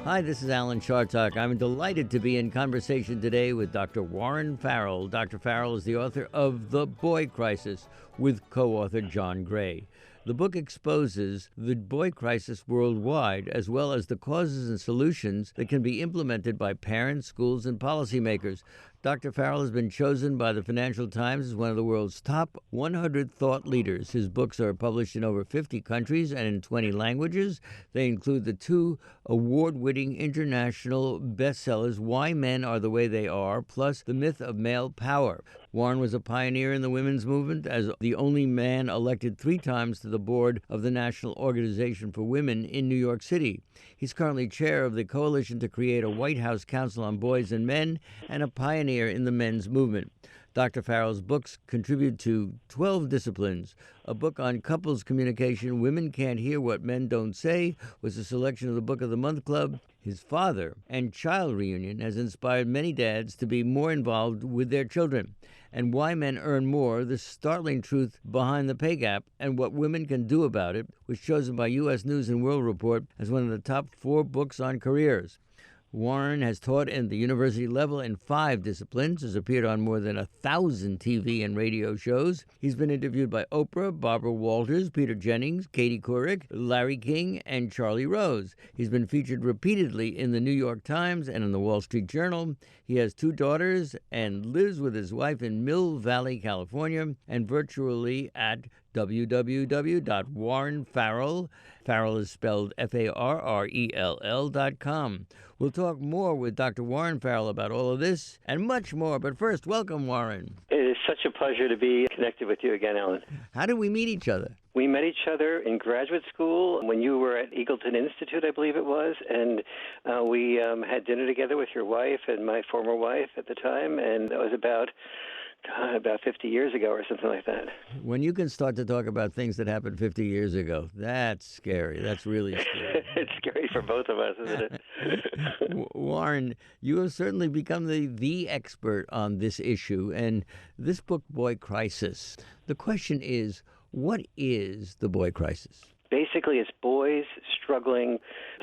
Hi, this is Alan Chartock. I'm delighted to be in conversation today with Dr. Warren Farrell. Dr. Farrell is the author of The Boy Crisis with co-author John Gray. The book exposes the boy crisis worldwide, as well as the causes and solutions that can be implemented by parents, schools, and policymakers. Dr. Farrell has been chosen by the Financial Times as one of the world's top 100 thought leaders. His books are published in over 50 countries and in 20 languages. They include the two award-winning international bestsellers, Why Men Are the Way They Are, plus The Myth of Male Power. Warren was a pioneer in the women's movement as the only man elected 3 times to the board of the National Organization for Women in New York City. He's currently chair of the Coalition to Create a White House Council on Boys and Men and a pioneer in the men's movement. Dr. Farrell's books contribute to 12 disciplines. A book on couples communication, Women Can't Hear What Men Don't Say, was a selection of the Book of the Month Club. His father and child reunion has inspired many dads to be more involved with their children. And Why Men Earn More, the startling truth behind the pay gap and what women can do about it, was chosen by U.S. News and World Report as one of the top 4 books on careers. Warren has taught at the university level in 5 disciplines, has appeared on more than 1,000 TV and radio shows. He's been interviewed by Oprah, Barbara Walters, Peter Jennings, Katie Couric, Larry King, and Charlie Rose. He's been featured repeatedly in the New York Times and in the Wall Street Journal. He has 2 daughters and lives with his wife in Mill Valley, California, and virtually at www.warrenfarrell. Farrell is spelled Farrell.com. We'll talk more with Dr. Warren Farrell about all of this and much more. But first, welcome, Warren. It is such a pleasure to be connected with you again, Alan. How did we meet each other? We met each other in graduate school when you were at Eagleton Institute, I believe it was, and we had dinner together with your wife and my former wife at the time, and that was about 50 years ago or something like that. When you can start to talk about things that happened 50 years ago, that's scary. That's really scary. It's scary for both of us, isn't it? Warren, you have certainly become the expert on this issue. And this book, Boy Crisis, the question is, what is the boy crisis? Basically, it's boys struggling.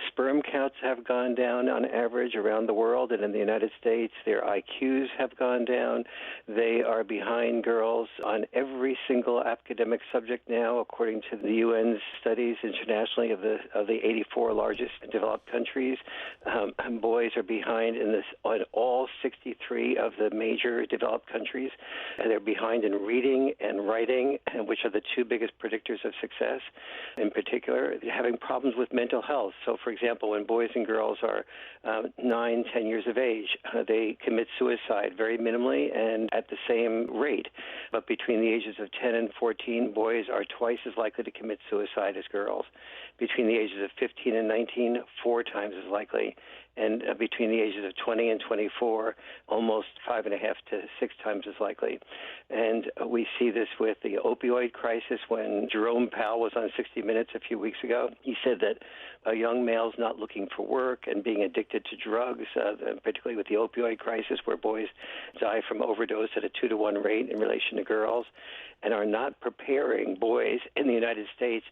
Sperm counts have gone down on average around the world, and in the United States, their IQs have gone down. They are behind girls on every single academic subject now, according to the UN's studies internationally of the 84 largest developed countries. Boys are behind on all 63 of the major developed countries. And they're behind in reading and writing, which are the 2 biggest predictors of success. In particular, having problems with mental health. So, for example, when boys and girls are 9, 10 years of age, they commit suicide very minimally and at the same rate. But between the ages of 10 and 14, boys are twice as likely to commit suicide as girls. Between the ages of 15 and 19, 4 times as likely. And between the ages of 20 and 24, almost 5.5 to 6 times as likely. And we see this with the opioid crisis. When Jerome Powell was on 60 Minutes a few weeks ago, he said that a young male's not looking for work and being addicted to drugs, particularly with the opioid crisis, where boys die from overdose at a 2-to-1 rate in relation to girls, and are not preparing boys in the United States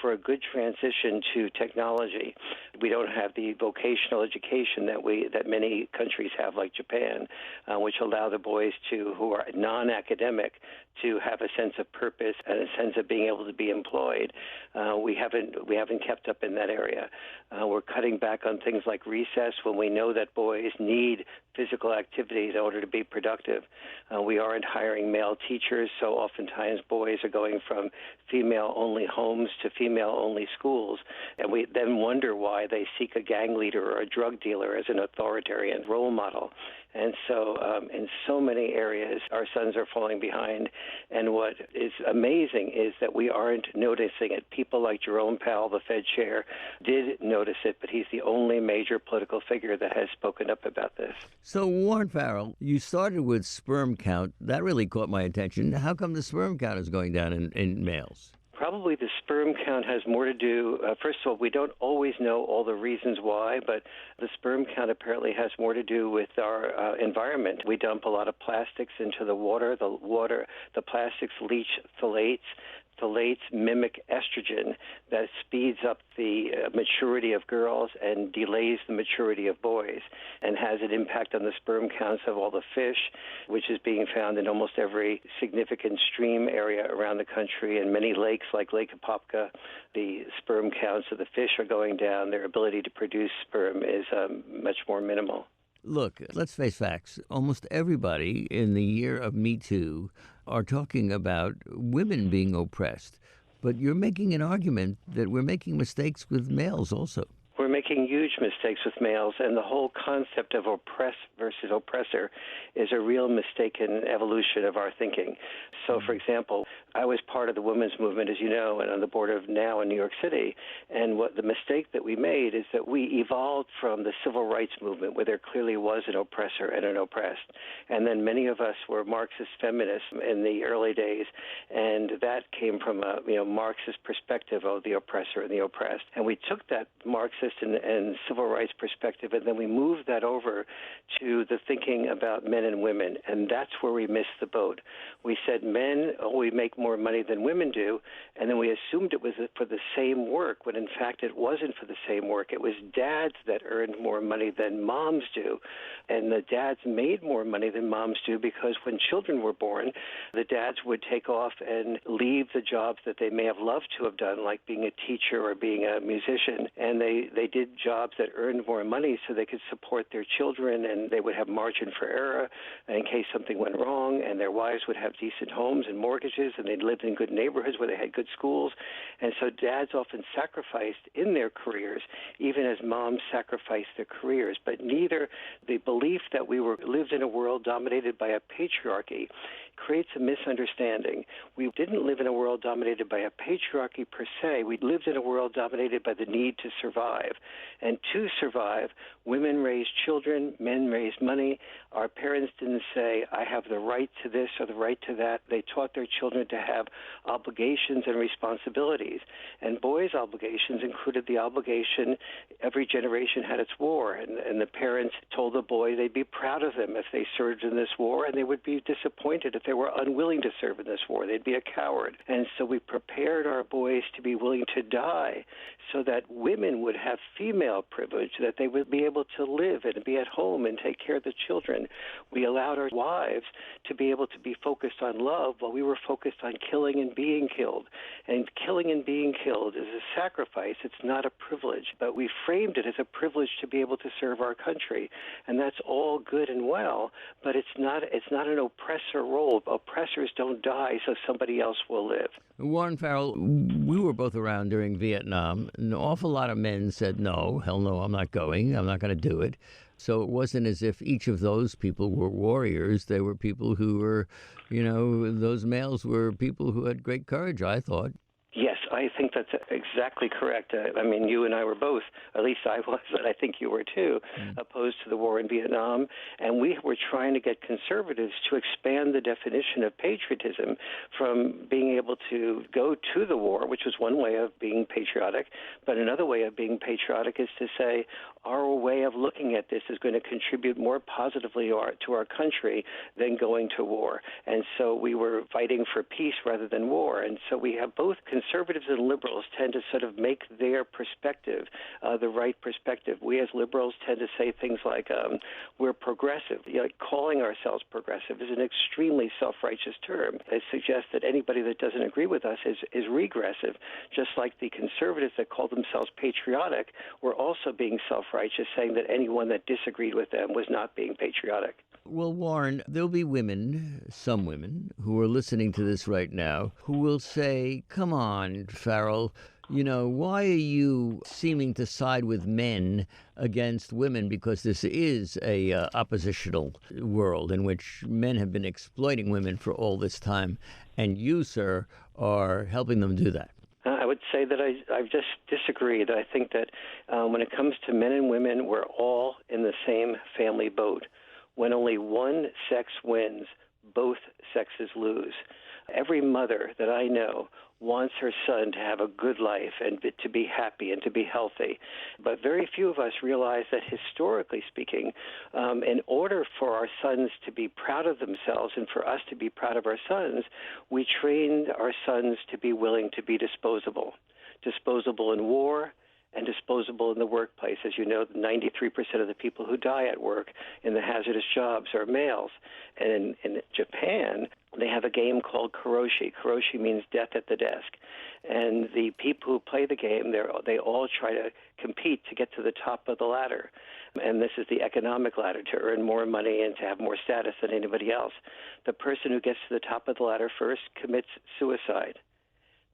for a good transition to technology. We don't have the vocational education that many countries have, like Japan, which allow the boys who are non-academic to have a sense of purpose and a sense of being able to be employed. We haven't kept up in that area. We're cutting back on things like recess when we know that boys need physical activities in order to be productive. We aren't hiring male teachers, so oftentimes boys are going from female-only homes to female-only schools, and we then wonder why they seek a gang leader or a drug dealer as an authoritarian role model. And so in so many areas, our sons are falling behind. And what is amazing is that we aren't noticing it. People like Jerome Powell, the Fed chair, did notice it, but he's the only major political figure that has spoken up about this. So, Warren Farrell, you started with sperm count. That really caught my attention. How come the sperm count is going down in males? Probably the sperm count has more to do, first of all, we don't always know all the reasons why, but the sperm count apparently has more to do with our environment. We dump a lot of plastics into the water. The plastics leach phthalates phthalates mimic estrogen that speeds up the maturity of girls and delays the maturity of boys, and has an impact on the sperm counts of all the fish, which is being found in almost every significant stream area around the country. And many lakes, like Lake Apopka, the sperm counts of the fish are going down. Their ability to produce sperm is much more minimal. Look, let's face facts. Almost everybody in the year of Me Too are talking about women being oppressed. But you're making an argument that we're making mistakes with males also. We're making huge mistakes with males, and the whole concept of oppress versus oppressor is a real mistaken evolution of our thinking. So, for example, I was part of the women's movement, as you know, and on the board of NOW in New York City. And what the mistake that we made is that we evolved from the civil rights movement, where there clearly was an oppressor and an oppressed. And then many of us were Marxist feminists in the early days, and that came from a Marxist perspective of the oppressor and the oppressed. And we took that Marxist and civil rights perspective, and then we moved that over to the thinking about men and women, and that's where we missed the boat. We said men only make more money than women do, and then we assumed it was for the same work, when in fact it wasn't for the same work. It was dads that earned more money than moms do, and the dads made more money than moms do because when children were born, the dads would take off and leave the jobs that they may have loved to have done, like being a teacher or being a musician, and they did jobs that earned more money so they could support their children, and they would have margin for error in case something went wrong, and their wives would have decent homes and mortgages, and they'd lived in good neighborhoods where they had good schools. And so dads often sacrificed in their careers, even as moms sacrificed their careers. But neither the belief that we lived in a world dominated by a patriarchy creates a misunderstanding. We didn't live in a world dominated by a patriarchy per se. We lived in a world dominated by the need to survive. And to survive, women raised children, men raised money. Our parents didn't say, I have the right to this or the right to that. They taught their children to have obligations and responsibilities. And boys' obligations included the obligation every generation had its war. And the parents told the boy they'd be proud of them if they served in this war, and they would be disappointed if they were unwilling to serve in this war. They'd be a coward. And so we prepared our boys to be willing to die so that women would have female privilege, that they would be able to live and be at home and take care of the children. We allowed our wives to be able to be focused on love while we were focused on killing and being killed. And killing and being killed is a sacrifice. It's not a privilege. But we framed it as a privilege to be able to serve our country. And that's all good and well, but it's not an oppressor role. Oppressors don't die so somebody else will live. Warren Farrell, we were both around during Vietnam. An awful lot of men said, no, hell no, I'm not going. I'm not going to do it. So it wasn't as if each of those people were warriors. They were people who were, those males were people who had great courage, I thought. Yes, I think that's exactly correct. I mean, you and I were both, at least I was, and I think you were too, opposed to the war in Vietnam. And we were trying to get conservatives to expand the definition of patriotism from being able to go to the war, which was one way of being patriotic, but another way of being patriotic is to say our way of looking at this is going to contribute more positively to our country than going to war. And so we were fighting for peace rather than war. And so we have both conservatives and liberals tend to sort of make their perspective the right perspective. We as liberals tend to say things like we're progressive. Calling ourselves progressive is an extremely self-righteous term. It suggests that anybody that doesn't agree with us is regressive, just like the conservatives that call themselves patriotic were also being self-righteous, saying that anyone that disagreed with them was not being patriotic. Well, Warren, there'll be women, some women, who are listening to this right now, who will say, come on, Farrell, why are you seeming to side with men against women? Because this is a oppositional world in which men have been exploiting women for all this time, and you, sir, are helping them do that. I would say that I just disagree. That I think that when it comes to men and women, we're all in the same family boat. When only one sex wins, both sexes lose. Every mother that I know wants her son to have a good life and to be happy and to be healthy. But very few of us realize that historically speaking, in order for our sons to be proud of themselves and for us to be proud of our sons, we trained our sons to be willing to be disposable in war, and disposable in the workplace. As you know, 93% of the people who die at work in the hazardous jobs are males. And in Japan, they have a game called karoshi. Karoshi means death at the desk. And the people who play the game, they all try to compete to get to the top of the ladder. And this is the economic ladder, to earn more money and to have more status than anybody else. The person who gets to the top of the ladder first commits suicide,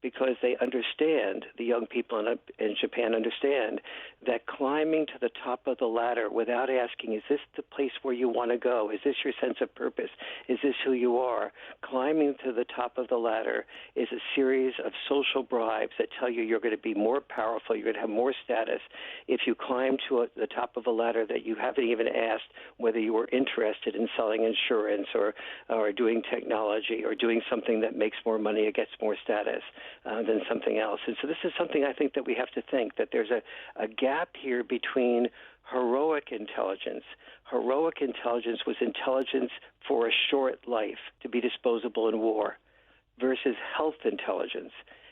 because they understand, the young people in Japan understand, that climbing to the top of the ladder without asking, is this the place where you want to go? Is this your sense of purpose? Is this who you are? Climbing to the top of the ladder is a series of social bribes that tell you you're going to be more powerful, you're going to have more status if you climb to the top of a ladder that you haven't even asked whether you were interested in selling insurance or doing technology or doing something that makes more money or gets more status than something else. And so this is something I think that we have to think, that there's a gap here between heroic intelligence. Heroic intelligence was intelligence for a short life, to be disposable in war, versus health intelligence.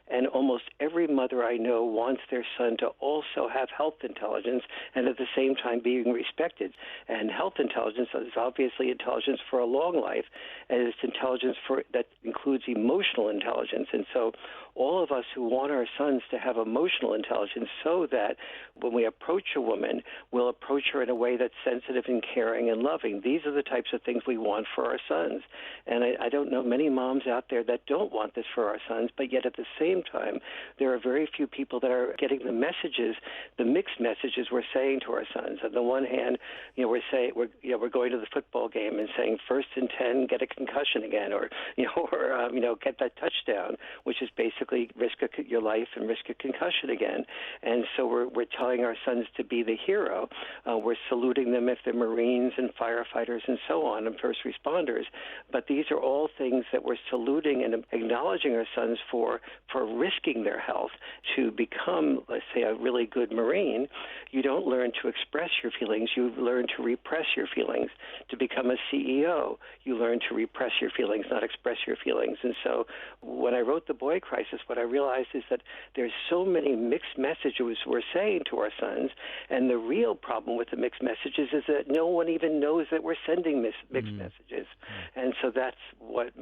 And almost every mother I know wants their son to also have health intelligence and at the same time being respected. And health intelligence is obviously intelligence for a long life, and it's intelligence that includes emotional intelligence. And so all of us who want our sons to have emotional intelligence, so that when we approach a woman, we'll approach her in a way that's sensitive and caring and loving. These are the types of things we want for our sons. And I don't know many moms out there that don't want this for our sons, but yet at the same time, there are very few people that are getting the messages, the mixed messages we're saying to our sons. On the one hand, we're going to the football game and saying 1st and 10, get a concussion again, or get that touchdown, which is basically risk your life and risk a concussion again. And so we're telling our sons to be the hero. We're saluting them if they're Marines and firefighters and so on, and first responders. But these are all things that we're saluting and acknowledging our sons for risking their health to become, let's say, a really good Marine. You don't learn to express your feelings. You learn to repress your feelings. To become a CEO, you learn to repress your feelings, not express your feelings. And so when I wrote The Boy Crisis, what I realized is that there's so many mixed messages we're saying to our sons, and the real problem with the mixed messages is that no one even knows that we're sending mixed messages. And so that's what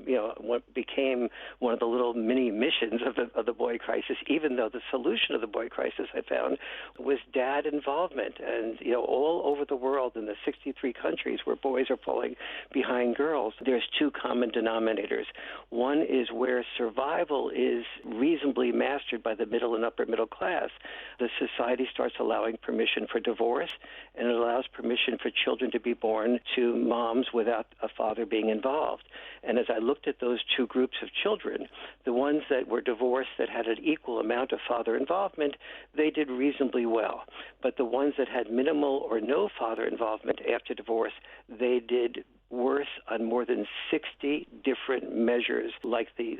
became one of the little mini missions of the Boy Crisis, even though the solution of the Boy Crisis, I found, was dad involvement. And, all over the world in the 63 countries where boys are falling behind girls, there's two common denominators. One is where survival is reasonably mastered by the middle and upper middle class. The society starts allowing permission for divorce, and it allows permission for children to be born to moms without a father being involved. And as I looked at those two groups of children, the ones that were divorced that had an equal amount of father involvement, they did reasonably well. But the ones that had minimal or no father involvement after divorce, they did worse on more than 60 different measures, like the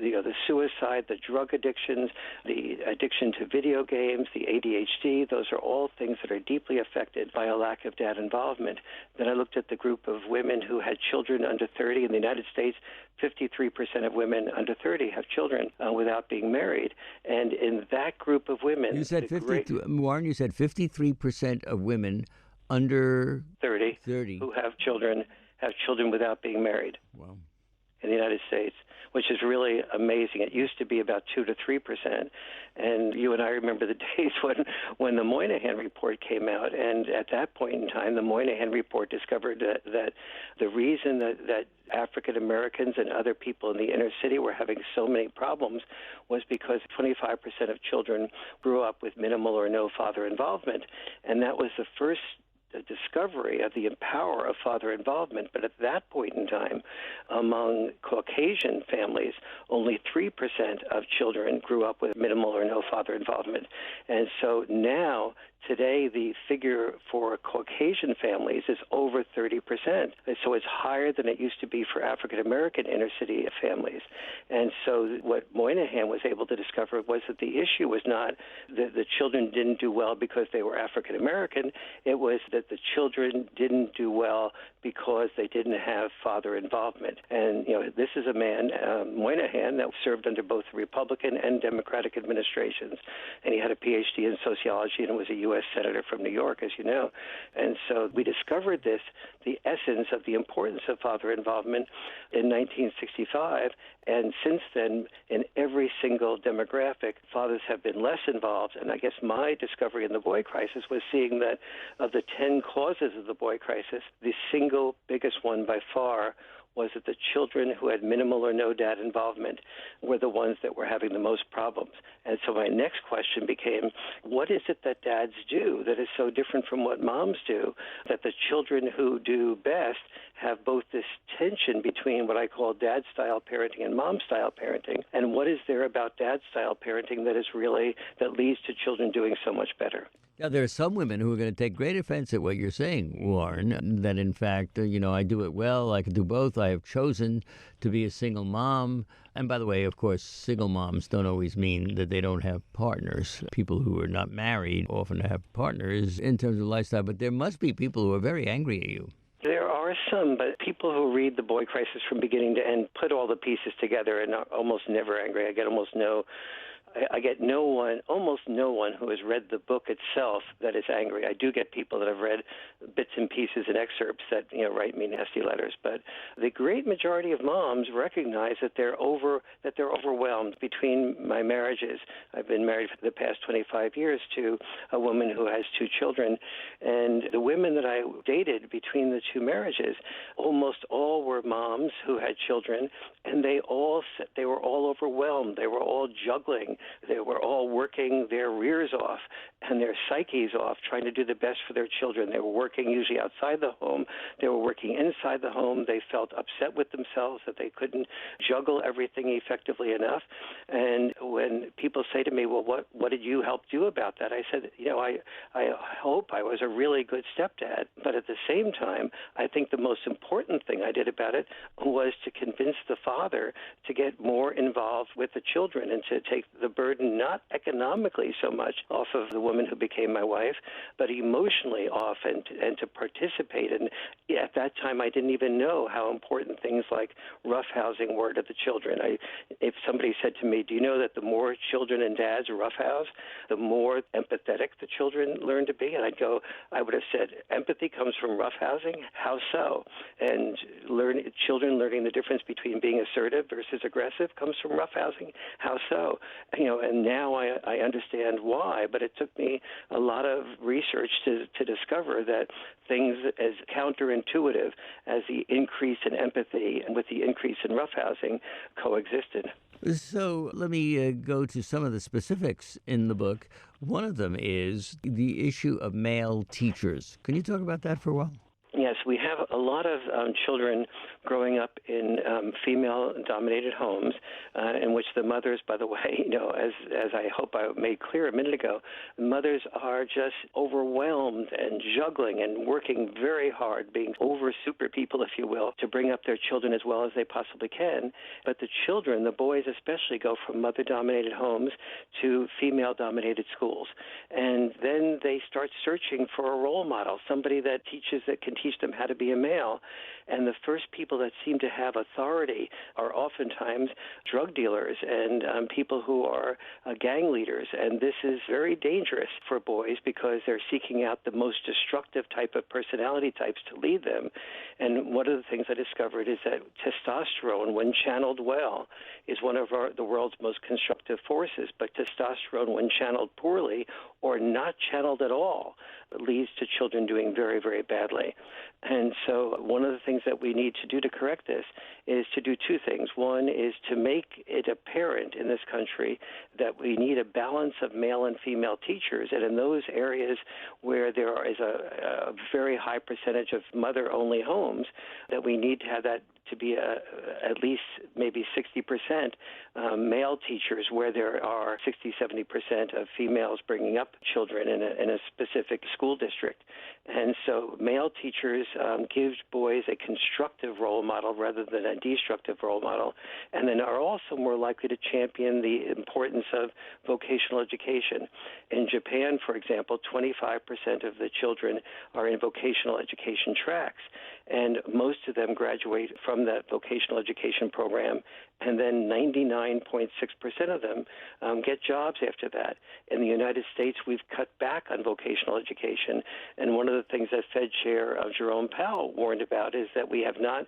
suicide, the drug addictions, the addiction to video games, the ADHD. Those are all things that are deeply affected by a lack of dad involvement. Then I looked at the group of women who had children under 30. In the United States, 53% of women under 30 have children without being married. And in that group of women... You said Warren, you said 53% of women under 30 who have children without being married. Wow. In the United States, which is really amazing. It used to be about 2 to 3%. And you and I remember the days when the Moynihan Report came out. And at that point in time, the Moynihan Report discovered that the reason that African Americans and other people in the inner city were having so many problems was because 25% of children grew up with minimal or no father involvement. And that was the first discovery of the power of father involvement. But at that point in time, among Caucasian families, only 3% of children grew up with minimal or no father involvement. And so now Today, the figure for Caucasian families is over 30%. And so it's higher than it used to be for African-American inner-city families. And so what Moynihan was able to discover was that the issue was not that the children didn't do well because they were African-American. It was that the children didn't do well because they didn't have father involvement. And, this is a man, Moynihan, that served under both Republican and Democratic administrations. And he had a PhD in sociology and was a U.S. Senator from New York, as you know. And so we discovered this, the essence of the importance of father involvement in 1965. And since then, in every single demographic, fathers have been less involved. And I guess my discovery in the boy crisis was seeing that of the 10 causes of the boy crisis, the single biggest one by far was that the children who had minimal or no dad involvement were the ones that were having the most problems. And so my next question became, what is it that dads do that is so different from what moms do, that the children who do best have both this tension between what I call dad-style parenting and mom-style parenting, and what is there about dad-style parenting that leads to children doing so much better? Now, there are some women who are going to take great offense at what you're saying, Warren, that in fact, I do it well, I can do both. I have chosen to be a single mom. And by the way, of course, single moms don't always mean that they don't have partners. People who are not married often have partners in terms of lifestyle, but there must be people who are very angry at you. There are some, but people who read The Boy Crisis from beginning to end put all the pieces together and are almost never angry. I get almost almost no one who has read the book itself that is angry. I do get people that have read bits and pieces and excerpts that write me nasty letters, but the great majority of moms recognize that they're overwhelmed. Between my marriages, I've been married for the past 25 years to a woman who has 2 children, and the women that I dated between the 2 marriages, almost all were moms who had children, and they were all overwhelmed. They were all juggling. They were all working their rears off and their psyches off, trying to do the best for their children. They were working usually outside the home. They were working inside the home. They felt upset with themselves that they couldn't juggle everything effectively enough. And when people say to me, well, what did you help do about that? I said, I hope I was a really good stepdad. But at the same time, I think the most important thing I did about it was to convince the father to get more involved with the children and to take the burden, not economically so much off of the woman who became my wife, but emotionally off, and to participate. And at that time, I didn't even know how important things like roughhousing were to the children. If somebody said to me, do you know that the more children and dads roughhouse, the more empathetic the children learn to be? And I would have said, empathy comes from roughhousing? How so? And children learning the difference between being assertive versus aggressive comes from roughhousing? How so? And now I understand why, but it took me a lot of research to discover that things as counterintuitive as the increase in empathy and with the increase in roughhousing coexisted. So let me go to some of the specifics in the book. One of them is the issue of male teachers. Can you talk about that for a while? Yes, we have a lot of children growing up in female-dominated homes in which the mothers, by the way, as I hope I made clear a minute ago, mothers are just overwhelmed and juggling and working very hard, being over-super people, if you will, to bring up their children as well as they possibly can. But the children, the boys especially, go from mother-dominated homes to female-dominated schools. And then they start searching for a role model, somebody that can teach them how to be a male. And the first people that seem to have authority are oftentimes drug dealers and people who are gang leaders. And this is very dangerous for boys because they're seeking out the most destructive type of personality types to lead them. And one of the things I discovered is that testosterone, when channeled well, is one of the world's most constructive forces. But testosterone, when channeled poorly or not channeled at all, leads to children doing very, very badly. And so one of the things that we need to do to correct this is to do 2 things. One is to make it apparent in this country that we need a balance of male and female teachers, and in those areas where there is a very high percentage of mother-only homes, that we need to have that to be at least maybe 60% male teachers, where there are 60-70% of females bringing up children in a specific school district. And so male teachers gives boys a constructive role model rather than a destructive role model, and then are also more likely to champion the importance of vocational education. In Japan, for example, 25% of the children are in vocational education tracks, and most of them graduate from that vocational education program, and then 99.6% of them get jobs after that. In the United States, we've cut back on vocational education, and one of the things that Fed Chair Jerome Powell warned about is that we have not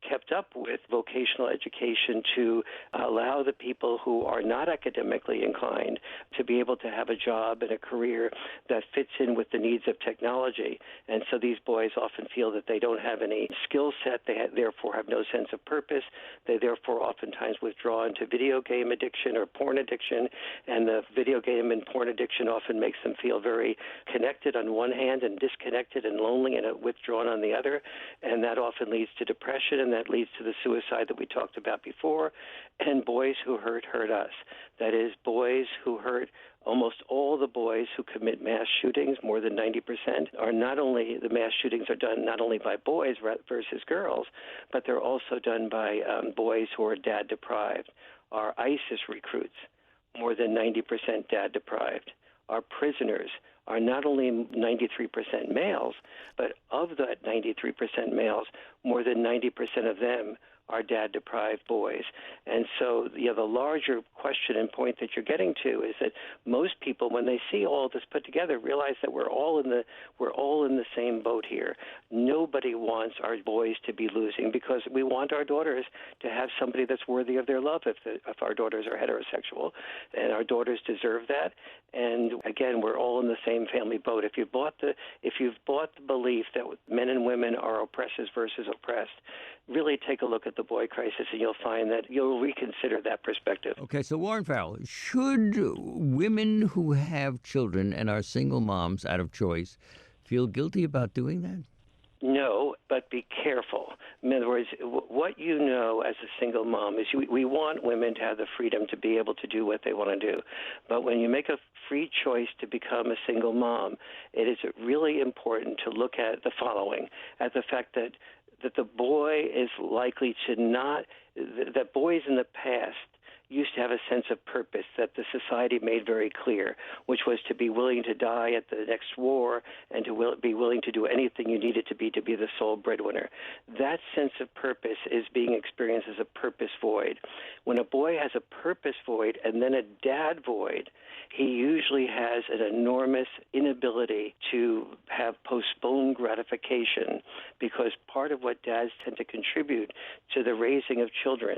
kept up with vocational education to allow the people who are not academically inclined to be able to have a job and a career that fits in with the needs of technology. And so these boys often feel that they don't have any skill set. They therefore have no sense of purpose. They therefore oftentimes withdraw into video game addiction or porn addiction, and the video game and porn addiction often makes them feel very connected on one hand and disconnected and lonely and withdrawn on the other, and that often leads to depression, and that leads to the suicide that we talked about before. And boys who hurt us. That is, boys who hurt. Almost all the boys who commit mass shootings, more than 90%, are not only, the mass shootings are done not only by boys versus girls, but they're also done by boys who are dad deprived. Our ISIS recruits, more than 90% dad deprived. Our prisoners are not only 93% males, but of that 93% males, more than 90% of them are dad-deprived boys. And so the larger question and point that you're getting to is that most people, when they see all this put together, realize that we're all in the same boat here. Nobody wants our boys to be losing, because we want our daughters to have somebody that's worthy of their love if our daughters are heterosexual, and our daughters deserve that. And again, we're all in the same family boat. If you've bought the belief that men and women are oppressors versus oppressed, really take a look at the boy crisis, and you'll find that you'll reconsider that perspective. Okay, so Warren Farrell, should women who have children and are single moms out of choice feel guilty about doing that? No, but be careful. In other words, what you know as a single mom is we want women to have the freedom to be able to do what they want to do. But when you make a free choice to become a single mom, it is really important to look at the following, at the fact that the boy is likely to not, that boys in the past used to have a sense of purpose that the society made very clear, which was to be willing to die at the next war and to be willing to do anything you needed to be the sole breadwinner. That sense of purpose is being experienced as a purpose void. When a boy has a purpose void and then a dad void, he usually has an enormous inability to have postponed gratification, because part of what dads tend to contribute to the raising of children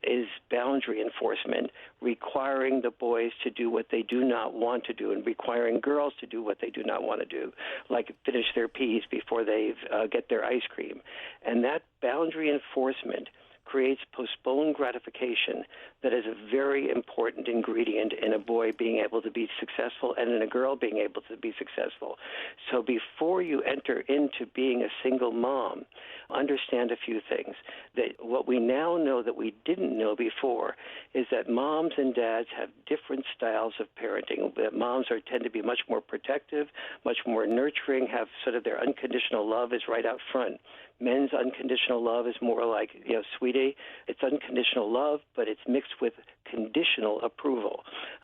is boundary enforcement, requiring the boys to do what they do not want to do and requiring girls to do what they do not want to do, like finish their peas before they get their ice cream. And that boundary enforcement creates postponed gratification that is a very important ingredient in a boy being able to be successful and in a girl being able to be successful. So before you enter into being a single mom, understand a few things. That what we now know that we didn't know before is that moms and dads have different styles of parenting. That moms tend to be much more protective, much more nurturing, have sort of their unconditional love is right out front. Men's unconditional love is more like, sweetie, it's unconditional love, but it's mixed with conditional approval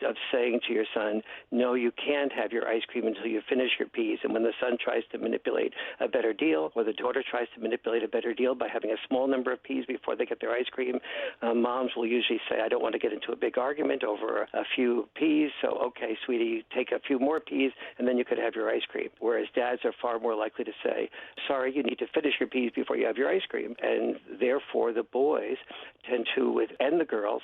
of saying to your son, no, you can't have your ice cream until you finish your peas. And when the son tries to manipulate a better deal, or the daughter tries to manipulate a better deal by having a small number of peas before they get their ice cream, moms will usually say, I don't want to get into a big argument over a few peas, so okay, sweetie, take a few more peas, and then you could have your ice cream. Whereas dads are far more likely to say, sorry, you need to finish your peas before you have your ice cream. And therefore, the boys tend to, and the girls,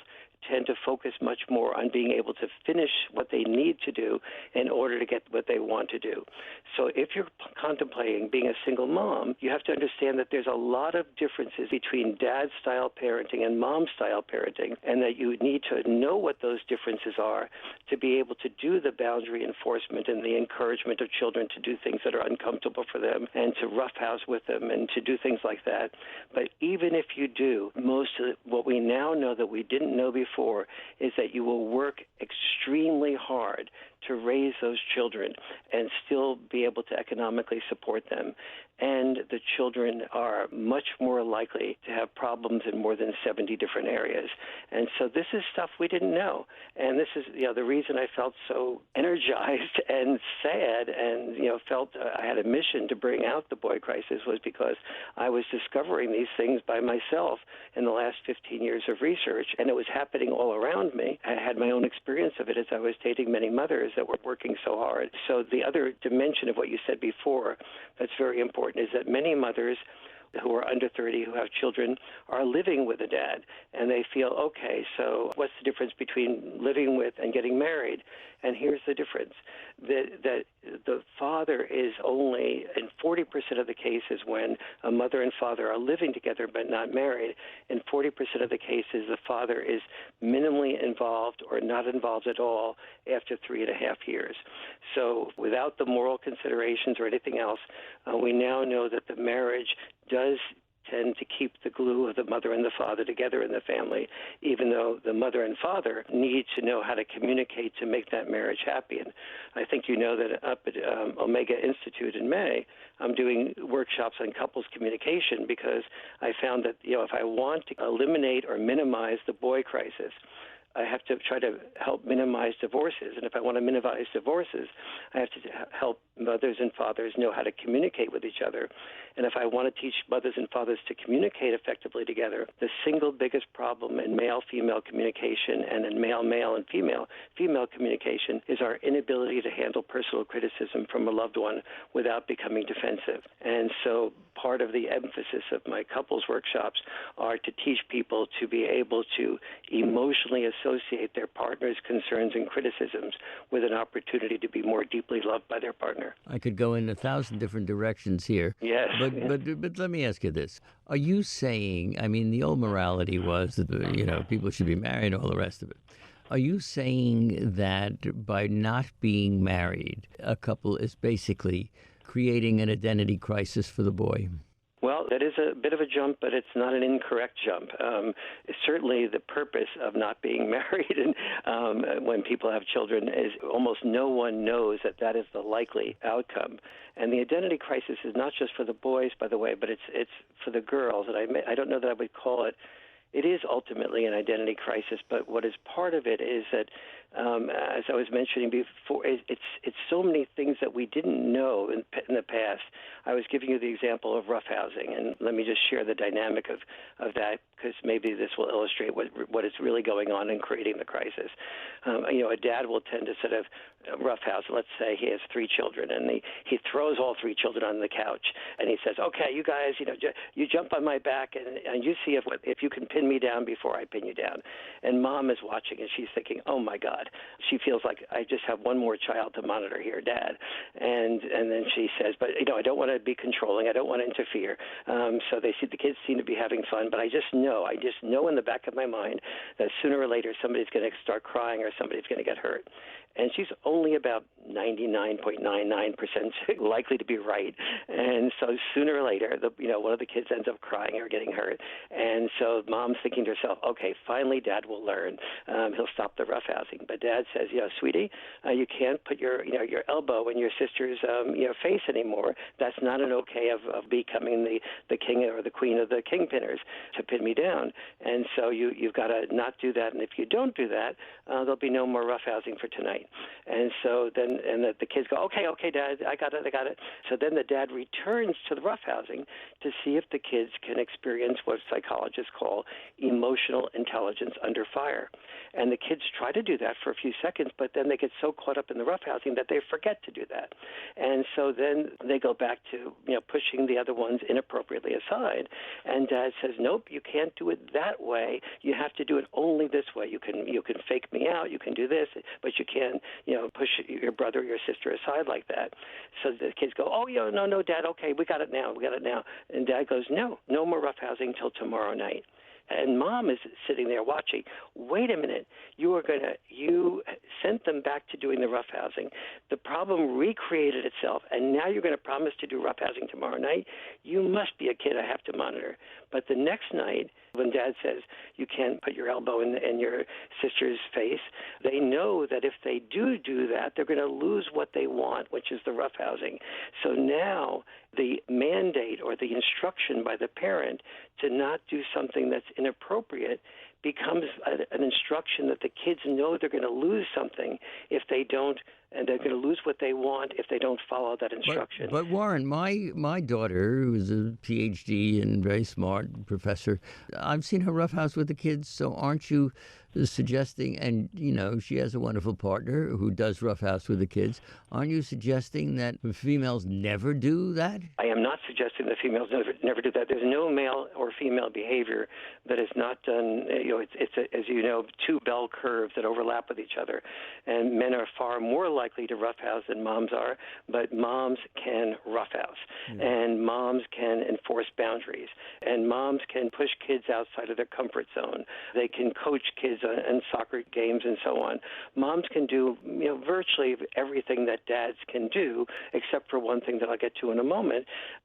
tend to focus much more on being able to finish what they need to do in order to get what they want to do. So if you're contemplating being a single mom, you have to understand that there's a lot of differences between dad-style parenting and mom-style parenting, and that you need to know what those differences are to be able to do the boundary enforcement and the encouragement of children to do things that are uncomfortable for them and to roughhouse with them and to do things like that. But even if you do, most of what we now know that we didn't know before is that you will work extremely hard to raise those children and still be able to economically support them. And the children are much more likely to have problems in more than 70 different areas. And so this is stuff we didn't know. And this is, the reason I felt so energized and sad and, felt I had a mission to bring out the boy crisis was because I was discovering these things by myself in the last 15 years of research, and it was happening all around me. I had my own experience of it as I was dating many mothers that were working so hard. So the other dimension of what you said before that's very important is that many mothers who are under 30 who have children are living with a dad, and they feel, okay, so what's the difference between living with and getting married? And here's the difference, that the father is only, in 40% of the cases when a mother and father are living together but not married, in 40% of the cases the father is minimally involved or not involved at all after 3.5 years. So without the moral considerations or anything else, we now know that the marriage does tend to keep the glue of the mother and the father together in the family, even though the mother and father need to know how to communicate to make that marriage happy. And I think you know that up at Omega Institute in May, I'm doing workshops on couples communication because I found that, if I want to eliminate or minimize the boy crisis, I have to try to help minimize divorces. And if I want to minimize divorces, I have to help mothers and fathers know how to communicate with each other. And if I want to teach mothers and fathers to communicate effectively together, the single biggest problem in male-female communication and in male-male and female communication is our inability to handle personal criticism from a loved one without becoming defensive. And so part of the emphasis of my couples workshops are to teach people to be able to emotionally associate their partner's concerns and criticisms with an opportunity to be more deeply loved by their partner. I could go in 1,000 different directions here. Yes. But let me ask you this. Are you saying, the old morality was that, people should be married and all the rest of it. Are you saying that by not being married, a couple is basically creating an identity crisis for the boy? Well, that is a bit of a jump, but it's not an incorrect jump. Certainly the purpose of not being married and when people have children is almost no one knows that is the likely outcome. And the identity crisis is not just for the boys, by the way, but it's for the girls. And I don't know that I would call it. It is ultimately an identity crisis, but what is part of it is that, as I was mentioning before, it's so many things that we didn't know in the past. I was giving you the example of roughhousing, and let me just share the dynamic of that because maybe this will illustrate what is really going on in creating the crisis. A dad will tend to sort of roughhouse. Let's say he has 3 children, and he throws all 3 children on the couch, and he says, "Okay, you guys, you jump on my back, and you see if you can pin me down before I pin you down." And mom is watching, and she's thinking, "Oh my God." She feels like I just have one more child to monitor here, Dad. And then she says, "But I don't want to be controlling. I don't want to interfere." So the kids seem to be having fun, but I just know in the back of my mind that sooner or later somebody's going to start crying or somebody's going to get hurt. And she's only about 99.99% likely to be right. And so sooner or later, one of the kids ends up crying or getting hurt. And so mom's thinking to herself, okay, finally Dad will learn. He'll stop the roughhousing. But Dad says, sweetie, you can't put your elbow in your sister's face anymore. That's not an okay of becoming the king or the queen of the kingpinners to pin me down. And so you've got to not do that. And if you don't do that, there'll be no more roughhousing for tonight. night. And so then the kids go, okay, Dad, I got it. So then the dad returns to the roughhousing to see if the kids can experience what psychologists call emotional intelligence under fire. And the kids try to do that for a few seconds, but then they get so caught up in the roughhousing that they forget to do that. And so then they go back to, pushing the other ones inappropriately aside. And Dad says, nope, you can't do it that way. You have to do it only this way. You can fake me out. You can do this, but you can't, push your brother or your sister aside like that. So the kids go, oh, no, Dad, okay, we got it now. And Dad goes, no more roughhousing till tomorrow night. And Mom is sitting there watching. Wait a minute. You sent them back to doing the roughhousing. The problem recreated itself, and now you're going to promise to do roughhousing tomorrow night? You must be a kid I have to monitor. But the next night, when Dad says you can't put your elbow in your sister's face, they know that if they do that, they're going to lose what they want, which is the roughhousing. So now the mandate or the instruction by the parent to not do something that's inappropriate becomes an instruction that the kids know they're going to lose something if they don't, and they're going to lose what they want if they don't follow that instruction. But Warren, my daughter, who's a PhD and very smart professor, I've seen her roughhouse with the kids, so aren't you suggesting, and she has a wonderful partner who does roughhouse with the kids, aren't you suggesting that females never do that? I am not suggesting that females never do that. There's no male or female behavior that is not done. It's as you know, two bell curves that overlap with each other, and men are far more likely to roughhouse than moms are, but moms can roughhouse, and moms can enforce boundaries, and moms can push kids outside of their comfort zone. They can coach kids in soccer games and so on. Moms can do virtually everything that dads can do, except for one thing that I'll get to in a moment,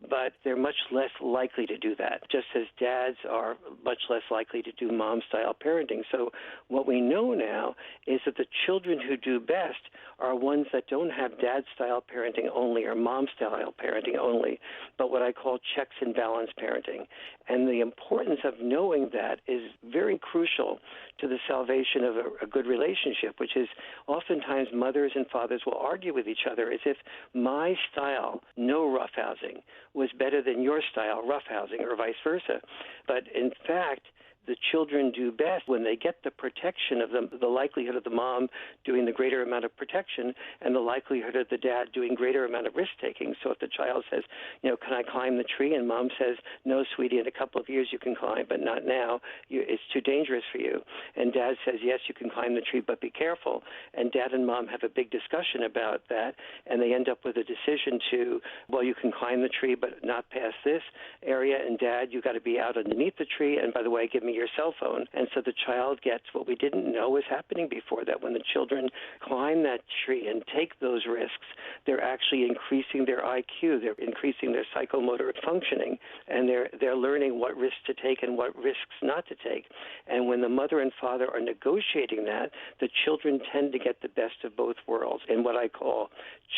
but they're much less likely to do that, just as dads are much less likely to do mom-style parenting. So what we know now is that the children who do best are ones that don't have dad-style parenting only or mom-style parenting only, but what I call checks and balance parenting. And the importance of knowing that is very crucial to the salvation of a good relationship, which is oftentimes mothers and fathers will argue with each other as if my style, no roughhousing, was better than your style, roughhousing, or vice versa. But in fact, the children do best when they get the protection of the likelihood of the mom doing the greater amount of protection and the likelihood of the dad doing greater amount of risk-taking. So if the child says, can I climb the tree? And mom says, no, sweetie, in a couple of years you can climb, but not now. It's too dangerous for you. And dad says, yes, you can climb the tree, but be careful. And dad and mom have a big discussion about that, and they end up with a decision to, well, you can climb the tree, but not past this area. And dad, you got to be out underneath the tree. And by the way, give me your cell phone. And so the child gets what we didn't know was happening before, that when the children climb that tree and take those risks, they're actually increasing their IQ, they're increasing their psychomotor functioning, and they're learning what risks to take and what risks not to take. And when the mother and father are negotiating that, the children tend to get the best of both worlds in what I call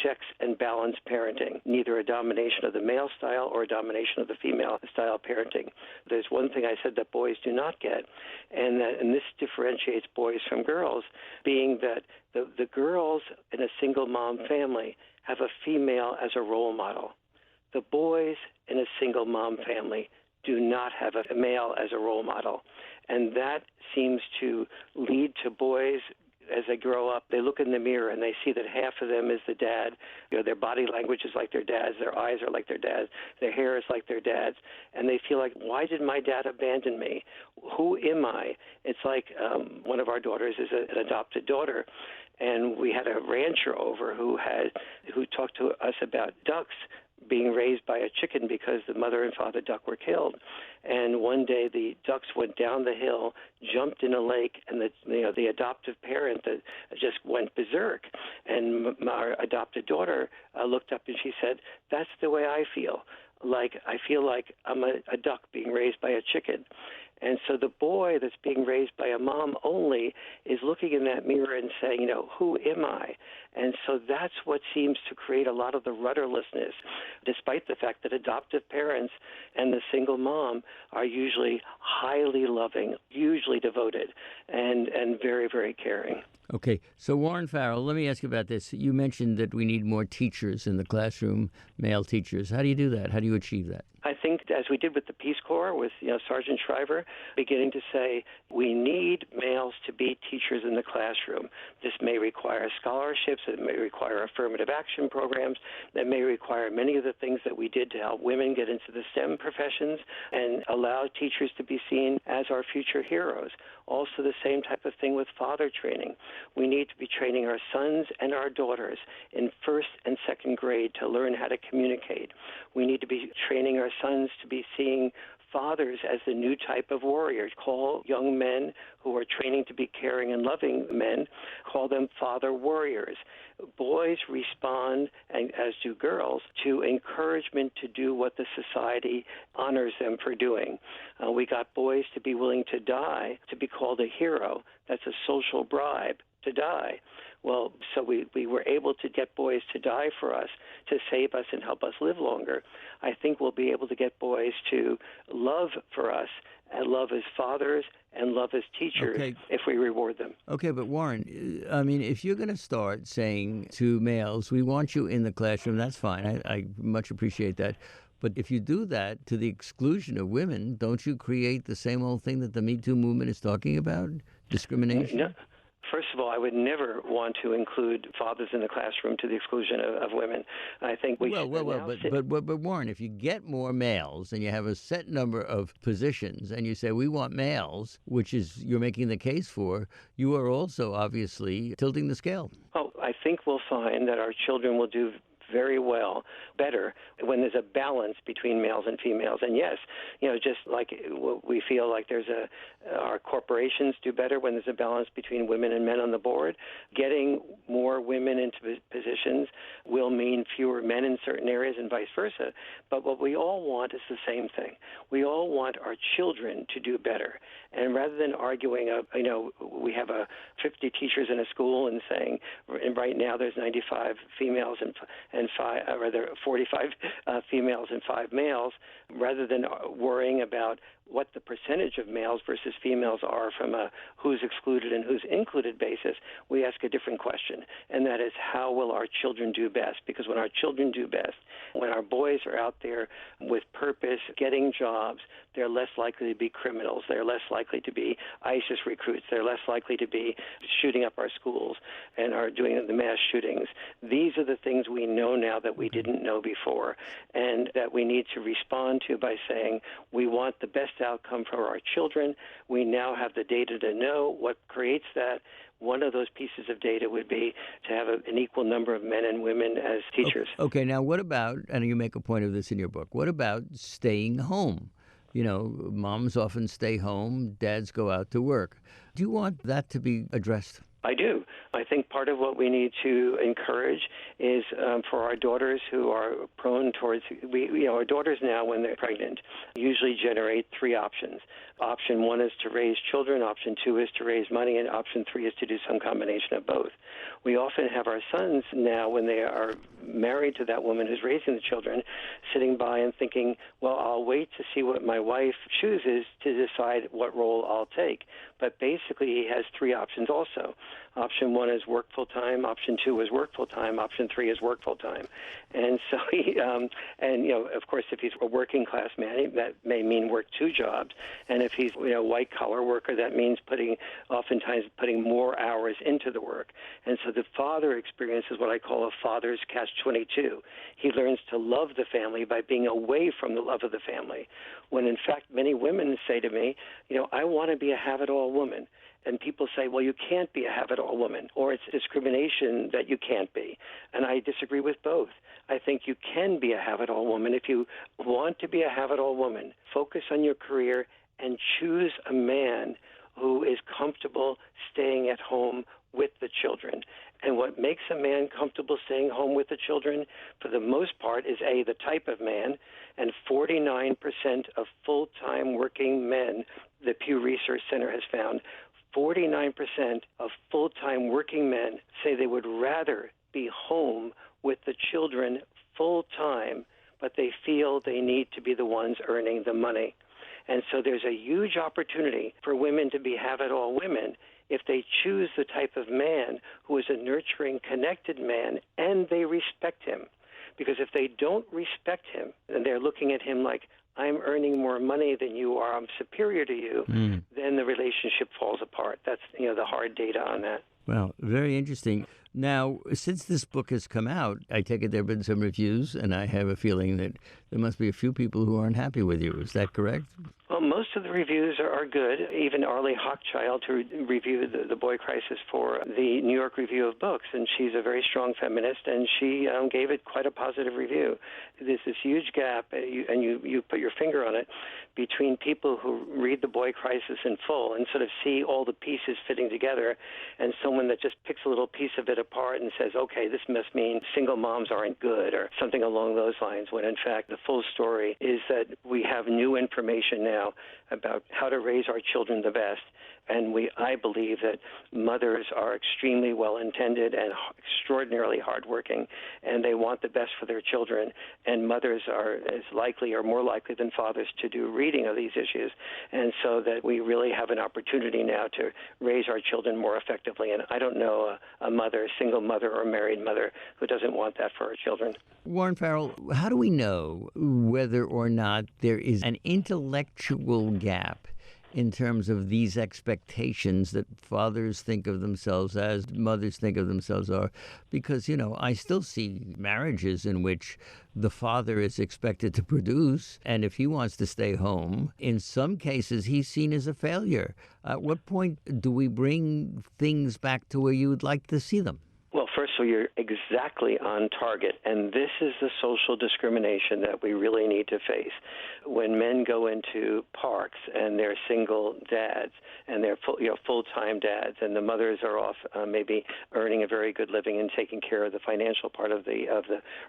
checks and balance parenting, neither a domination of the male style or a domination of the female style parenting. There's one thing I said that boys do not get, and this differentiates boys from girls, being that the girls in a single mom family have a female as a role model. The boys in a single mom family do not have a male as a role model, and that seems to lead to boys, as they grow up, they look in the mirror and they see that half of them is the dad. Their body language is like their dad's, their eyes are like their dad's, their hair is like their dad's, and they feel like, why did my dad abandon me? Who am I? It's like one of our daughters is an adopted daughter, and we had a rancher over who talked to us about ducks being raised by a chicken because the mother and father duck were killed. And one day the ducks went down the hill, jumped in a lake, and the adoptive parent just went berserk. And our adopted daughter looked up and she said, that's the way I feel. I feel like I'm a duck being raised by a chicken. And so the boy that's being raised by a mom only is looking in that mirror and saying, who am I? And so that's what seems to create a lot of the rudderlessness, despite the fact that adoptive parents and the single mom are usually highly loving, usually devoted, and very, very caring. Okay, so Warren Farrell, let me ask you about this. You mentioned that we need more teachers in the classroom, male teachers. How do you do that? How do you achieve that? I think, as we did with the Peace Corps, with Sergeant Shriver, beginning to say we need males to be teachers in the classroom. This may require scholarships, it may require affirmative action programs, it may require many of the things that we did to help women get into the STEM professions and allow teachers to be seen as our future heroes. Also the same type of thing with father training. We need to be training our sons and our daughters in first and second grade to learn how to communicate. We need to be training our sons to be seeing fathers as the new type of warriors. Call young men who are training to be caring and loving men, call them father warriors. Boys respond, and as do girls, to encouragement to do what the society honors them for doing. We got boys to be willing to die, to be called a hero. That's a social bribe to die. Well, so we were able to get boys to die for us, to save us and help us live longer. I think we'll be able to get boys to love for us and love as fathers and love as teachers if we reward them. Okay, but Warren, I mean, if you're going to start saying to males, we want you in the classroom, that's fine. I much appreciate that. But if you do that to the exclusion of women, don't you create the same old thing that the Me Too movement is talking about? Discrimination? No. First of all, I would never want to include fathers in the classroom to the exclusion of women. I think we should. But Warren, if you get more males and you have a set number of positions and you say we want males, which is you're making the case for, you are also obviously tilting the scale. Oh, I think we'll find that our children will do very well, better, when there's a balance between males and females. And yes, just like we feel like our corporations do better when there's a balance between women and men on the board. Getting more women into positions will mean fewer men in certain areas and vice versa. But what we all want is the same thing. We all want our children to do better. And rather than arguing, we have 50 teachers in a school and saying, and right now there's 95 females and 45 females and 5 males, rather than worrying about what the percentage of males versus females are from a who's excluded and who's included basis, we ask a different question, and that is, how will our children do best? Because when our children do best, when our boys are out there with purpose, getting jobs, they're less likely to be criminals. They're less likely to be ISIS recruits. They're less likely to be shooting up our schools and are doing the mass shootings. These are the things we know now that we didn't know before, and that we need to respond to by saying we want the best outcome for our children. We now have the data to know what creates that. One of those pieces of data would be to have an equal number of men and women as teachers. Okay, now what about, and you make a point of this in your book, what about staying home? Moms often stay home, dads go out to work. Do you want that to be addressed? I do. I think part of what we need to encourage is for our daughters who are prone towards, our daughters now, when they're pregnant, usually generate 3 options. Option 1 is to raise children, option 2 is to raise money, and option 3 is to do some combination of both. We often have our sons now, when they are married to that woman who's raising the children, sitting by and thinking, well, I'll wait to see what my wife chooses to decide what role I'll take. But basically, he has 3 options also. Option 1 is work full-time, option 2 is work full-time, option 3 is work full-time. And so he, of course, if he's a working-class man, that may mean work 2 jobs. And if he's a white-collar worker, that means oftentimes putting more hours into the work. And so the father experience is what I call a father's catch-22. He learns to love the family by being away from the love of the family, when in fact many women say to me, I want to be a have-it-all woman. And people say, well, you can't be a have-it-all woman, or it's discrimination that you can't be. And I disagree with both. I think you can be a have-it-all woman. If you want to be a have-it-all woman, focus on your career and choose a man who is comfortable staying at home with the children. And what makes a man comfortable staying home with the children, for the most part, is the type of man, and 49% of full-time working men the Pew Research Center has found 49% of full-time working men say they would rather be home with the children full-time, but they feel they need to be the ones earning the money. And so there's a huge opportunity for women to be have-it-all women if they choose the type of man who is a nurturing, connected man, and they respect him. Because if they don't respect him, and they're looking at him like, I'm earning more money than you are, I'm superior to you, then the relationship falls apart. That's, the hard data on that. Well, very interesting. Now, since this book has come out, I take it there have been some reviews, and I have a feeling that there must be a few people who aren't happy with you. Is that correct? Well, most of the reviews are good. Even Arlie Hochschild, who reviewed the Boy Crisis for the New York Review of Books, and she's a very strong feminist, and she gave it quite a positive review. There's this huge gap, and you put your finger on it, between people who read the Boy Crisis in full and sort of see all the pieces fitting together, and someone that just picks a little piece of it apart and says, okay, this must mean single moms aren't good, or something along those lines, when in fact the full story is that we have new information now about how to raise our children the best. And I believe that mothers are extremely well-intended and extraordinarily hardworking, and they want the best for their children. And mothers are as likely or more likely than fathers to do reading of these issues. And so that we really have an opportunity now to raise our children more effectively. And I don't know a mother, a single mother or a married mother, who doesn't want that for her children. Warren Farrell, how do we know whether or not there is an intellectual gap in terms of these expectations that fathers think of themselves as, mothers think of themselves are? Because, I still see marriages in which the father is expected to produce, and if he wants to stay home, in some cases he's seen as a failure. At what point do we bring things back to where you would like to see them? Well, first of all, you're exactly on target, and this is the social discrimination that we really need to face. When men go into parks and they're single dads and they're full-time dads, and the mothers are off maybe earning a very good living and taking care of the financial part of the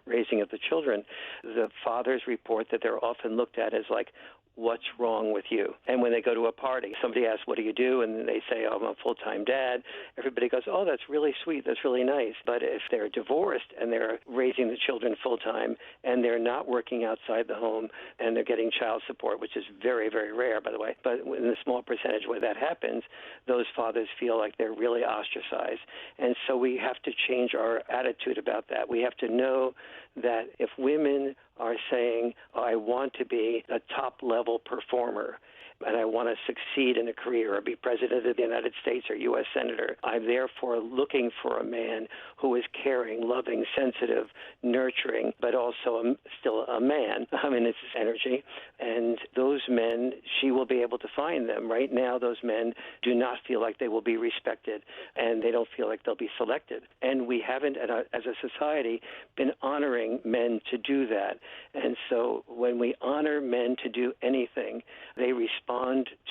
raising of the children, the fathers report that they're often looked at as like, what's wrong with you? And when they go to a party, somebody asks, what do you do? And they say, oh, I'm a full-time dad. Everybody goes, oh, that's really sweet. That's really nice. But if they're divorced and they're raising the children full-time and they're not working outside the home and they're getting child support, which is very, very rare, by the way, but in a small percentage where that happens, those fathers feel like they're really ostracized. And so we have to change our attitude about that. We have to know that if women are saying, oh, I want to be a top-level performer, and I want to succeed in a career or be president of the United States or U.S. senator, I'm therefore looking for a man who is caring, loving, sensitive, nurturing, but also still a man. It's his energy. And those men, she will be able to find them. Right now, those men do not feel like they will be respected, and they don't feel like they'll be selected. And we haven't, as a society, been honoring men to do that. And so when we honor men to do anything, they respond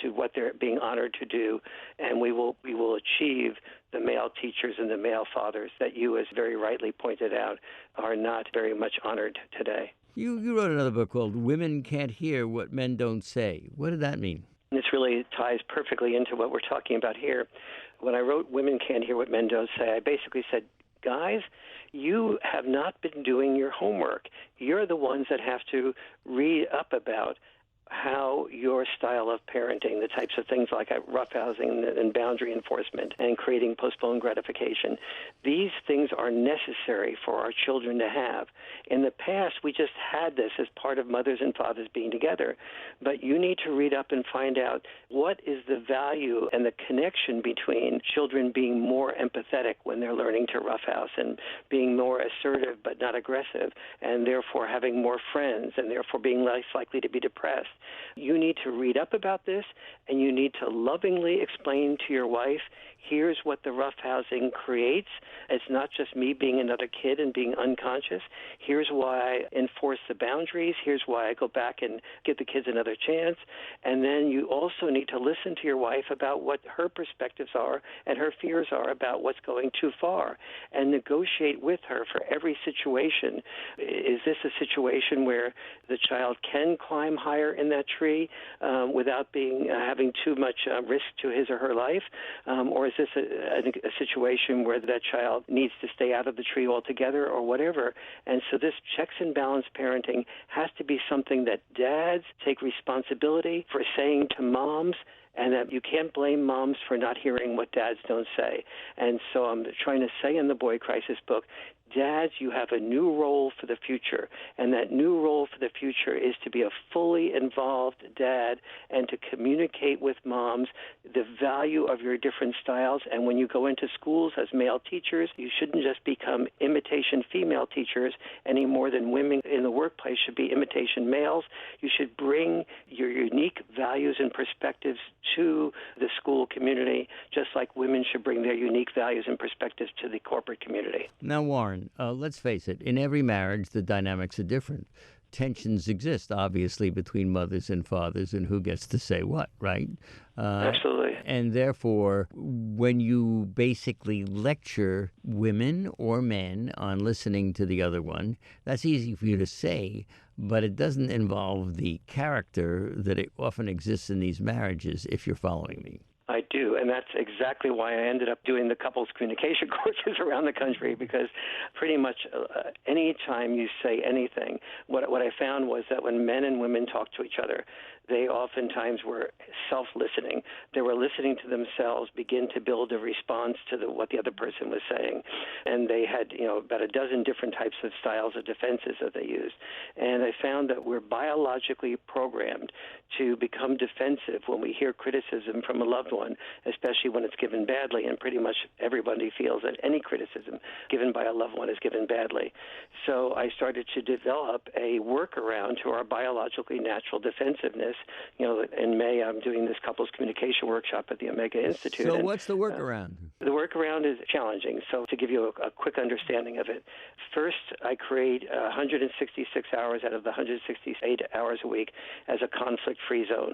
to what they're being honored to do, and we will achieve the male teachers and the male fathers that you, as very rightly pointed out, are not very much honored today. You wrote another book called Women Can't Hear What Men Don't Say. What did that mean? This really ties perfectly into what we're talking about here. When I wrote Women Can't Hear What Men Don't Say, I basically said, guys, you have not been doing your homework. You're the ones that have to read up about how your style of parenting, the types of things like roughhousing and boundary enforcement and creating postponed gratification, these things are necessary for our children to have. In the past, we just had this as part of mothers and fathers being together. But you need to read up and find out what is the value and the connection between children being more empathetic when they're learning to roughhouse and being more assertive but not aggressive, and therefore having more friends and therefore being less likely to be depressed. You need to read up about this, and you need to lovingly explain to your wife, here's what the roughhousing creates. It's not just me being another kid and being unconscious. Here's why I enforce the boundaries. Here's why I go back and give the kids another chance. And then you also need to listen to your wife about what her perspectives are and her fears are about what's going too far, and negotiate with her for every situation. Is this a situation where the child can climb higher in that tree without having too much risk to his or her life? Or is this a situation where that child needs to stay out of the tree altogether or whatever? And so this checks and balance parenting has to be something that dads take responsibility for saying to moms, and that you can't blame moms for not hearing what dads don't say. And so I'm trying to say in the Boy Crisis book, dads, you have a new role for the future, and that new role for the future is to be a fully involved dad and to communicate with moms the value of your different styles. And when you go into schools as male teachers, you shouldn't just become imitation female teachers any more than women in the workplace should be imitation males. You should bring your unique values and perspectives to the school community, just like women should bring their unique values and perspectives to the corporate community. Now, Warren, let's face it, in every marriage, the dynamics are different. Tensions exist, obviously, between mothers and fathers and who gets to say what, right? Absolutely. And therefore, when you basically lecture women or men on listening to the other one, that's easy for you to say, but it doesn't involve the character that it often exists in these marriages, if you're following me. I do, and that's exactly why I ended up doing the couples communication courses around the country, because pretty much any time you say anything, what I found was that when men and women talk to each other, they oftentimes were self-listening. They were listening to themselves begin to build a response to what the other person was saying. And they had, about a dozen different types of styles of defenses that they used. And I found that we're biologically programmed to become defensive when we hear criticism from a loved one, especially when it's given badly. And pretty much everybody feels that any criticism given by a loved one is given badly. So I started to develop a workaround to our biologically natural defensiveness. In May, I'm doing this couples communication workshop at the Omega Institute. So what's the workaround? The workaround is challenging. So to give you a quick understanding of it, first, I create 166 hours out of the 168 hours a week as a conflict-free zone.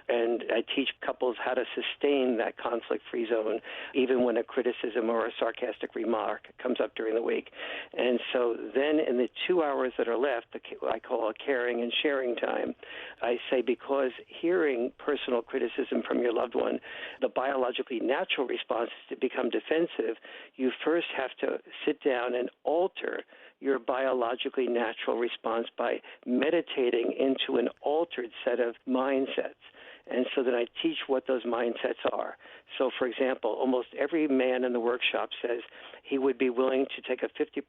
And I teach couples how to sustain that conflict-free zone, even when a criticism or a sarcastic remark comes up during the week. And so then in the 2 hours that are left, I call a caring and sharing time, I say because hearing personal criticism from your loved one, the biologically natural response is to become defensive, you first have to sit down and alter your biologically natural response by meditating into an altered set of mindsets. And so then I teach what those mindsets are. So, for example, almost every man in the workshop says he would be willing to take a 50%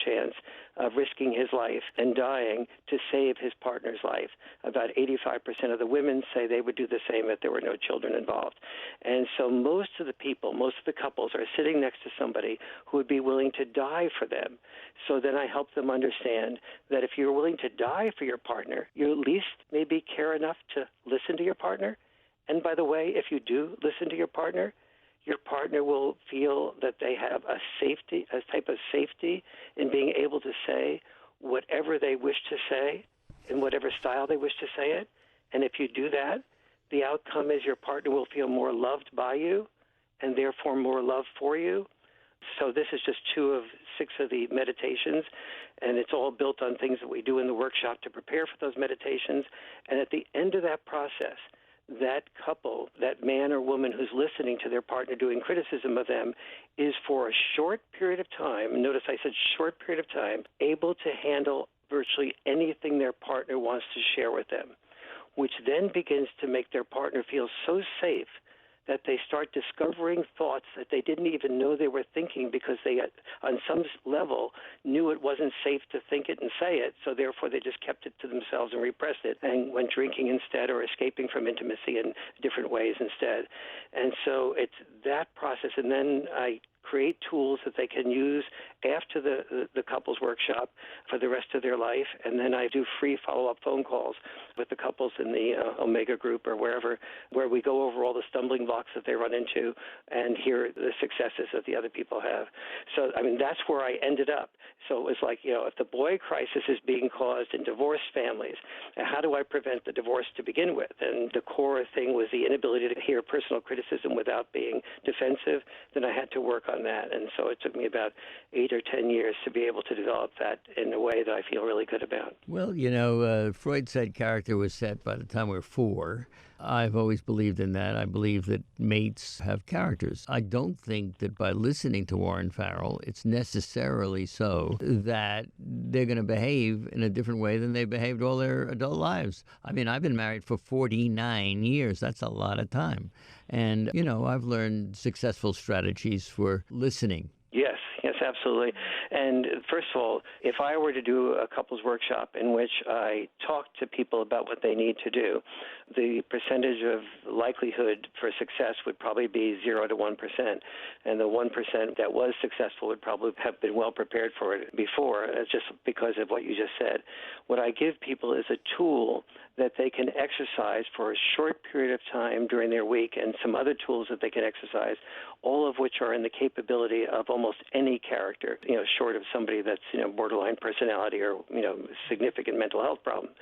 chance of risking his life and dying to save his partner's life. About 85% of the women say they would do the same if there were no children involved. And so most of the couples are sitting next to somebody who would be willing to die for them. So then I help them understand that if you're willing to die for your partner, you at least maybe care enough to listen to your partner. And by the way, if you do listen to your partner will feel that they have a type of safety in being able to say whatever they wish to say in whatever style they wish to say it. And if you do that, the outcome is your partner will feel more loved by you and therefore more love for you. So this is just 2 of 6 of the meditations, and it's all built on things that we do in the workshop to prepare for those meditations. And at the end of that process, that couple, that man or woman who's listening to their partner doing criticism of them, is for a short period of time, notice I said short period of time, able to handle virtually anything their partner wants to share with them, which then begins to make their partner feel so safe that they start discovering thoughts that they didn't even know they were thinking because they, on some level, knew it wasn't safe to think it and say it, so therefore they just kept it to themselves and repressed it and went drinking instead or escaping from intimacy in different ways instead. And so it's that process, and then I create tools that they can use after the couples workshop for the rest of their life. And then I do free follow-up phone calls with the couples in the Omega group or wherever, where we go over all the stumbling blocks that they run into and hear the successes that the other people have. So, that's where I ended up. So it was like, if the boy crisis is being caused in divorced families, how do I prevent the divorce to begin with? And the core thing was the inability to hear personal criticism without being defensive. Then I had to work on that. And so it took me about 8 8 or 10 years to be able to develop that in a way that I feel really good about. Well, Freud said character was set by the time we're 4. I've always believed in that. I believe that mates have characters. I don't think that by listening to Warren Farrell, it's necessarily so that they're going to behave in a different way than they behaved all their adult lives. I mean, I've been married for 49 years. That's a lot of time. And, I've learned successful strategies for listening. Yes, absolutely. And first of all, if I were to do a couples workshop in which I talk to people about what they need to do, the percentage of likelihood for success would probably be 0 to 1%. And the 1% that was successful would probably have been well prepared for it before, just because of what you just said. What I give people is a tool that they can exercise for a short period of time during their week, and some other tools that they can exercise, all of which are in the capability of almost any character, short of somebody that's, borderline personality or, significant mental health problem.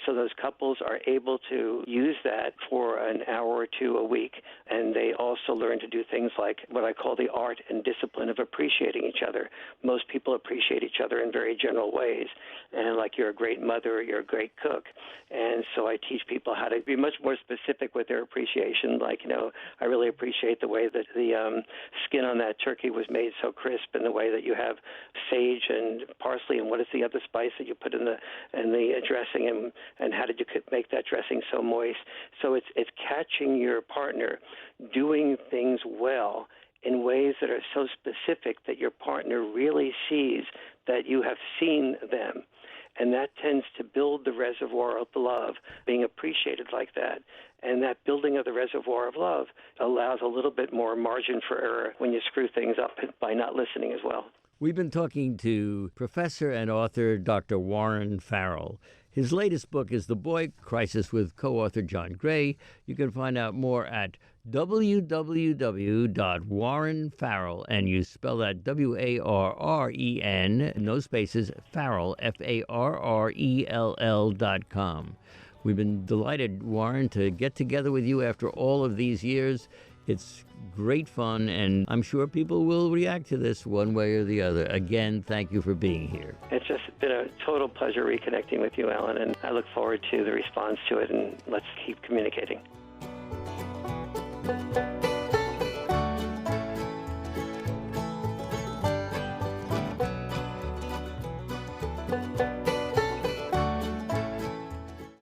So those couples are able to use that for an hour or two a week, and they also learn to do things like what I call the art and discipline of appreciating each other. Most people appreciate each other in very general ways, and like you're a great mother or you're a great cook. And so I teach people how to be much more specific with their appreciation. Like, I really appreciate the way that the skin on that turkey was made so crisp, and the way that you have sage and parsley, and what is the other spice that you put in the dressing, and how did you make that dressing so moist? So it's catching your partner doing things well in ways that are so specific that your partner really sees that you have seen them. And that tends to build the reservoir of love, being appreciated like that. And that building of the reservoir of love allows a little bit more margin for error when you screw things up by not listening as well. We've been talking to professor and author Dr. Warren Farrell. His latest book is The Boy Crisis with co-author John Gray. You can find out more at www.warrenfarrell, and you spell that Warren, no spaces, Farrell, FARRELL.com. We've been delighted, Warren, to get together with you after all of these years. It's great fun, and I'm sure people will react to this one way or the other. Again, thank you for being here. It's just been a total pleasure reconnecting with you, Alan, and I look forward to the response to it, and let's keep communicating.